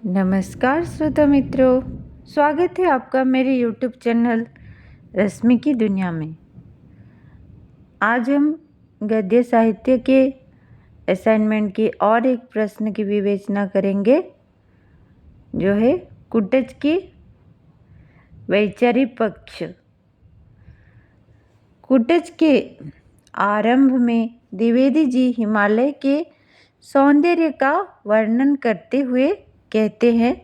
नमस्कार श्रोता मित्रों, स्वागत है आपका मेरे YouTube चैनल रश्मि की दुनिया में। आज हम गद्य साहित्य के असाइनमेंट के और एक प्रश्न की विवेचना करेंगे, जो है कुटज की वैचारिक पक्ष। कुटज के आरंभ में द्विवेदी जी हिमालय के सौंदर्य का वर्णन करते हुए कहते हैं,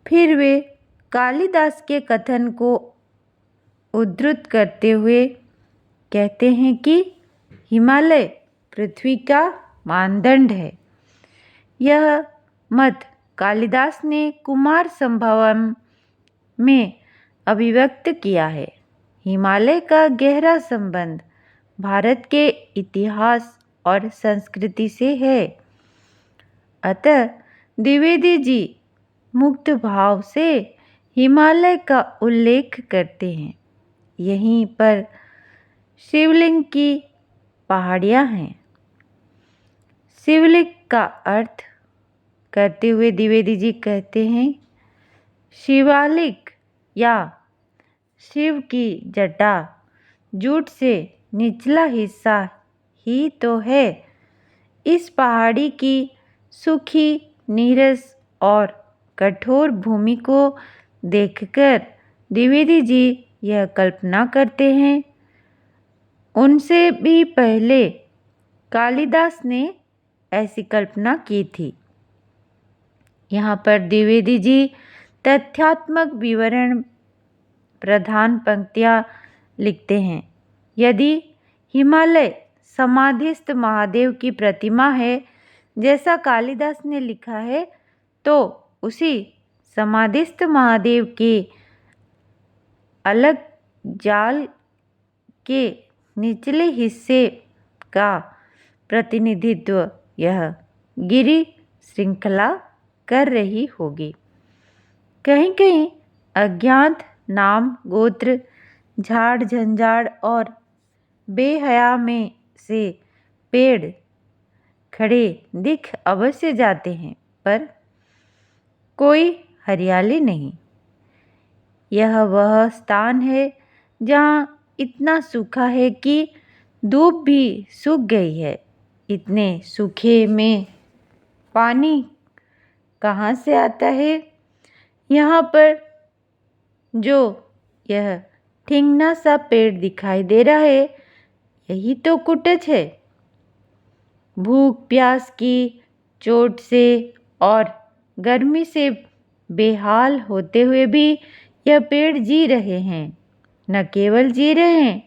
फिर वे कालिदास के कथन को उद्धृत करते हुए कहते हैं कि हिमालय पृथ्वी का मानदंड है। यह मत कालिदास ने कुमार संभवम में अभिव्यक्त किया है। हिमालय का गहरा संबंध भारत के इतिहास और संस्कृति से है। अतः द्विवेदी जी मुक्त भाव से हिमालय का उल्लेख करते हैं। यहीं पर शिवलिंग की पहाड़ियाँ हैं। शिवलिंग का अर्थ करते हुए द्विवेदी जी कहते हैं, शिवालिक या शिव की जटा जूट से निचला हिस्सा ही तो है। इस पहाड़ी की सूखी, नीरस और कठोर भूमि को देखकर द्विवेदी जी यह कल्पना करते हैं, उनसे भी पहले कालिदास ने ऐसी कल्पना की थी। यहाँ पर द्विवेदी जी तथ्यात्मक विवरण प्रधान पंक्तियाँ लिखते हैं। यदि हिमालय समाधिस्थ महादेव की प्रतिमा है, जैसा कालिदास ने लिखा है, तो उसी समाधिस्थ महादेव के अलग जाल के निचले हिस्से का प्रतिनिधित्व यह गिरि श्रृंखला कर रही होगी। कहीं कहीं अज्ञात नाम, गोत्र, झाड़ झंझाड़ और बेहया में से पेड़ खड़े दिख अवश्य जाते हैं, पर कोई हरियाली नहीं। यह वह स्थान है जहाँ इतना सूखा है कि धूप भी सूख गई है। इतने सूखे में पानी कहाँ से आता है? यहाँ पर जो यह ठिंगना सा पेड़ दिखाई दे रहा है, यही तो कुटज है। भूख प्यास की चोट से और गर्मी से बेहाल होते हुए भी यह पेड़ जी रहे हैं। न केवल जी रहे हैं,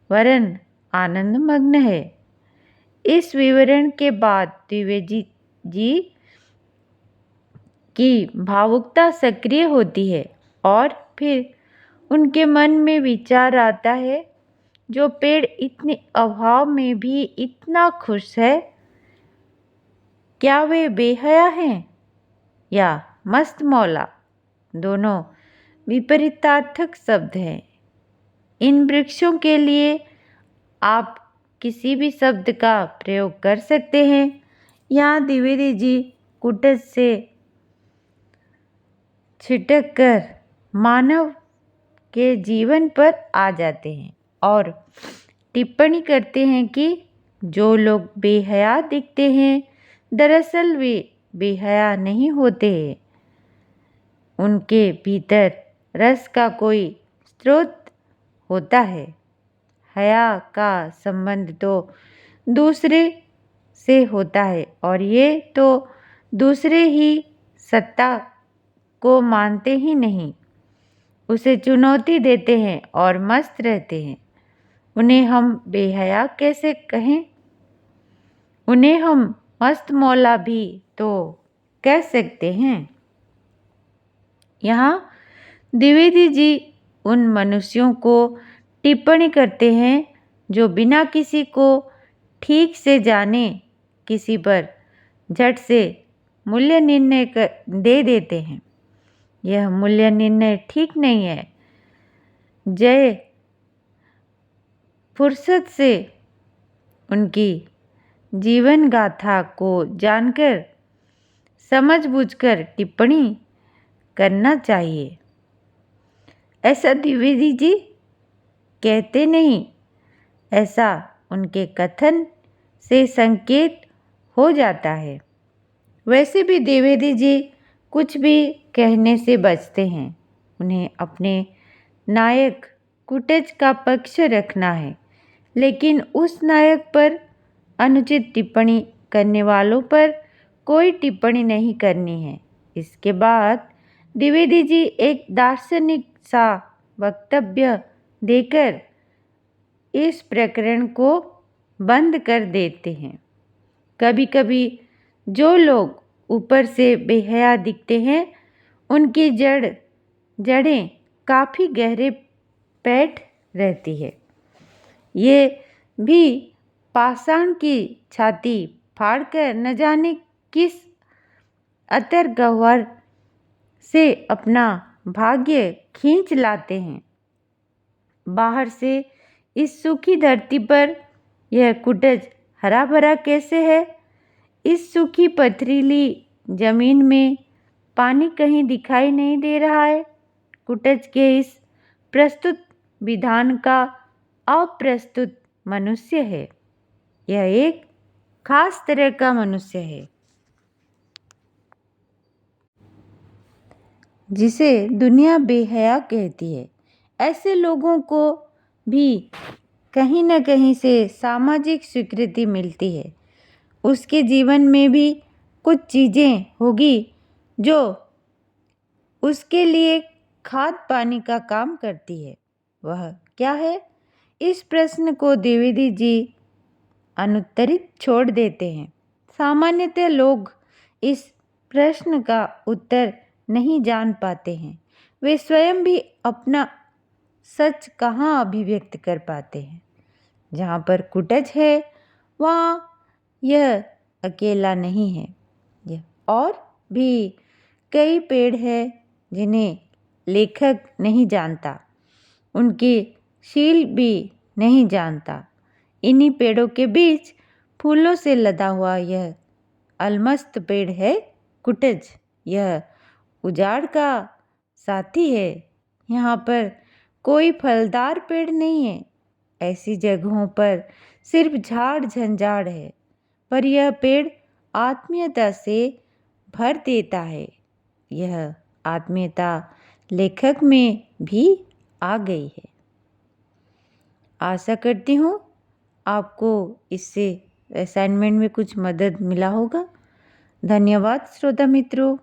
वरन आनंद मग्न है। इस विवरण के बाद द्विवेदी जी की भावुकता सक्रिय होती है और फिर उनके मन में विचार आता है, जो पेड़ इतने अभाव में भी इतना खुश है, क्या वे बेहया हैं या मस्त मौला? दोनों विपरीतार्थक शब्द हैं। इन वृक्षों के लिए आप किसी भी शब्द का प्रयोग कर सकते हैं। यहाँ द्विवेदी जी कुटज से छिटक कर मानव के जीवन पर आ जाते हैं और टिप्पणी करते हैं कि जो लोग बेहया दिखते हैं, दरअसल वे बेहया नहीं होते। उनके भीतर रस का कोई स्रोत होता है। हया का संबंध तो दूसरे से होता है और ये तो दूसरे ही सत्ता को मानते ही नहीं, उसे चुनौती देते हैं और मस्त रहते हैं। उन्हें हम बेहया कैसे कहें? उन्हें हम मस्त मौला भी तो कह सकते हैं। यहाँ द्विवेदी जी उन मनुष्यों को टिप्पणी करते हैं जो बिना किसी को ठीक से जाने किसी पर झट से मूल्य निर्णय दे देते हैं। यह मूल्य निर्णय ठीक नहीं है। जय फुर्सत से उनकी जीवन गाथा को जानकर समझबूझकर टिप्पणी करना चाहिए। ऐसा द्विवेदी जी कहते नहीं, ऐसा उनके कथन से संकेत हो जाता है। वैसे भी द्विवेदी जी कुछ भी कहने से बचते हैं। उन्हें अपने नायक कुटज का पक्ष रखना है, लेकिन उस नायक पर अनुचित टिप्पणी करने वालों पर कोई टिप्पणी नहीं करनी है। इसके बाद द्विवेदी जी एक दार्शनिक सा वक्तव्य देकर इस प्रकरण को बंद कर देते हैं। कभी कभी जो लोग ऊपर से बेहया दिखते हैं, उनकी जड़ें काफ़ी गहरे पैठ रहती है। ये भी पाषाण की छाती फाड़कर न जाने किस अतर गह्वर से अपना भाग्य खींच लाते हैं। बाहर से इस सूखी धरती पर यह कुटज हरा भरा कैसे है? इस सूखी पथरीली जमीन में पानी कहीं दिखाई नहीं दे रहा है। कुटज के इस प्रस्तुत विधान का अप्रस्तुत मनुष्य है। यह एक खास तरह का मनुष्य है, जिसे दुनिया बेहया कहती है। ऐसे लोगों को भी कहीं न कहीं से सामाजिक स्वीकृति मिलती है। उसके जीवन में भी कुछ चीज़ें होगी जो उसके लिए खाद पानी का काम करती है। वह क्या है? इस प्रश्न को द्विवेदी जी अनुत्तरित छोड़ देते हैं। सामान्यतः लोग इस प्रश्न का उत्तर नहीं जान पाते हैं। वे स्वयं भी अपना सच कहाँ अभिव्यक्त कर पाते हैं। जहाँ पर कुटज है, वहाँ यह अकेला नहीं है। यह और भी कई पेड़ हैं जिन्हें लेखक नहीं जानता, उनकी शील भी नहीं जानता। इन्हीं पेड़ों के बीच फूलों से लदा हुआ यह अलमस्त पेड़ है कुटज। यह उजाड़ का साथी है। यहाँ पर कोई फलदार पेड़ नहीं है। ऐसी जगहों पर सिर्फ झाड़ झंझाड़ है, पर यह पेड़ आत्मीयता से भर देता है। यह आत्मीयता लेखक में भी आ गई है। आशा करती हूँ आपको इससे असाइनमेंट में कुछ मदद मिला होगा। धन्यवाद श्रोता मित्रों।